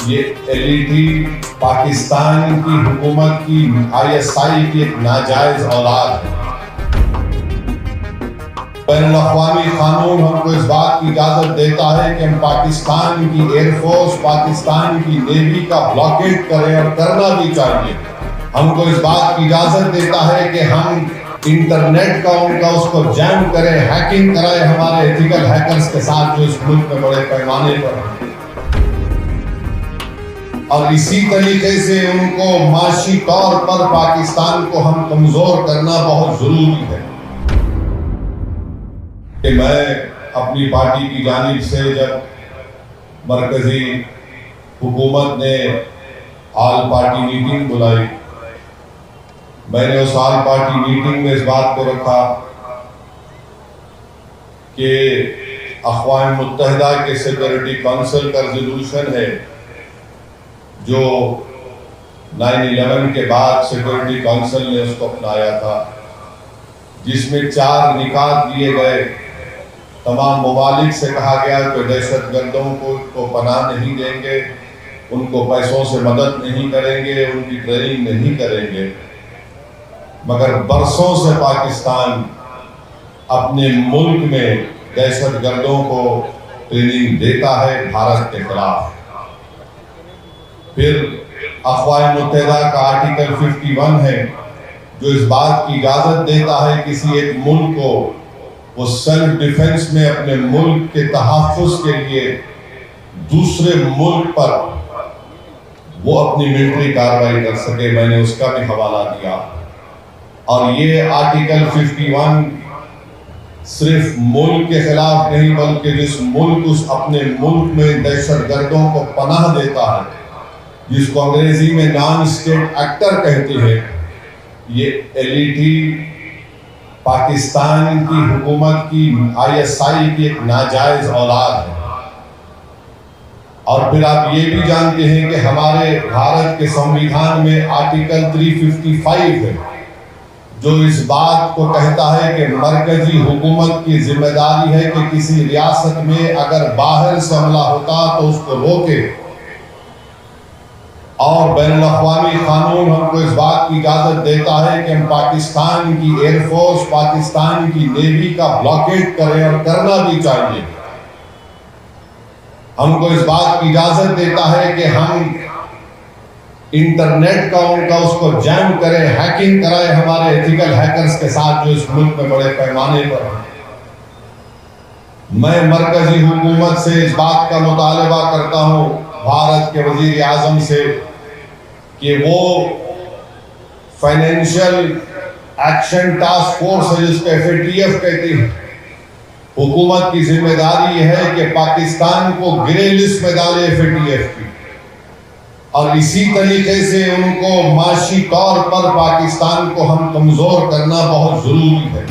یہ ایلیٹی پاکستان کی حکومت کی ISI کی ایک ناجائز اولاد ہے۔ بین الاقوامی قانون ہم کو اس بات کی اجازت دیتا ہے کہ ہم پاکستان کی ایئر فورس، پاکستان کی نیوی کا بلاکیٹ کریں، اور کرنا بھی چاہیے۔ ہم کو اس بات کی اجازت دیتا ہے کہ ہم انٹرنیٹ کا اس کو جیم کریں، ہیکنگ کرائیں ہمارے ایتھیکل ہیکرز کے ساتھ جو اس ملک میں بڑے پیمانے پر ہیں، اور اسی طریقے سے ان کو معاشی طور پر پاکستان کو ہم کمزور کرنا بہت ضروری ہے۔ کہ میں اپنی پارٹی کی جانب سے جب مرکزی حکومت نے آل پارٹی میٹنگ بلائی، میں نے اس آل پارٹی میٹنگ میں اس بات کو رکھا کہ اقوام متحدہ کے سیکورٹی کونسل کا ریزولوشن ہے جو 9/11 کے بعد سیکورٹی کونسل نے اس کو اپنایا تھا، جس میں 4 نکات دیے گئے۔ تمام ممالک سے کہا گیا کہ دہشت گردوں کو پناہ نہیں دیں گے، ان کو پیسوں سے مدد نہیں کریں گے، ان کی ٹریننگ نہیں کریں گے، مگر برسوں سے پاکستان اپنے ملک میں دہشت گردوں کو ٹریننگ دیتا ہے بھارت کے خلاف۔ پھر اقوام متحدہ کا آرٹیکل 51 ہے جو اس بات کی اجازت دیتا ہے کسی ایک ملک کو وہ سیلف ڈیفنس میں اپنے ملک کے تحفظ کے لیے دوسرے ملک پر وہ اپنی ملٹری کارروائی کر سکے۔ میں نے اس کا بھی حوالہ دیا، اور یہ آرٹیکل 51 صرف ملک کے خلاف نہیں بلکہ جس ملک اس اپنے ملک میں دہشت گردوں کو پناہ دیتا ہے، جس کو انگریزی میں نان اسٹیٹ ایکٹر کہتے ہیں، یہ ایلیٹی پاکستان کی حکومت کی ISI کی ایک ناجائز اولاد ہے۔ اور پھر آپ یہ بھی جانتے ہیں کہ ہمارے بھارت کے سنویدھان میں آرٹیکل 355 ہے جو اس بات کو کہتا ہے کہ مرکزی حکومت کی ذمہ داری ہے کہ کسی ریاست میں اگر باہر سے حملہ ہوتا تو اس کو روکے، اور بین الاقوامی قانون ہم کو اس بات کی اجازت دیتا ہے کہ ہم پاکستان کی ایئر فورس، پاکستان کی نیوی کا بلاکیٹ کریں، اور کرنا بھی چاہیے۔ ہم کو اس بات کی اجازت دیتا ہے کہ ہم انٹرنیٹ کا اس کو جیم کریں، ہیکنگ کرائیں ہمارے ایتھیکل ہیکرز کے ساتھ جو اس ملک میں بڑے پیمانے پر ہیں۔ میں مرکزی حکومت سے اس بات کا مطالبہ کرتا ہوں، بھارت کے وزیر اعظم سے، کہ وہ فائنینشیل ایکشن ٹاسک فورس ہے جس کو FATF کہتے ہیں، حکومت کی ذمہ داری ہے کہ پاکستان کو گرے لسٹ میں ڈالے FATF کی، اور اسی طریقے سے ان کو معاشی طور پر پاکستان کو ہم کمزور کرنا بہت ضروری ہے۔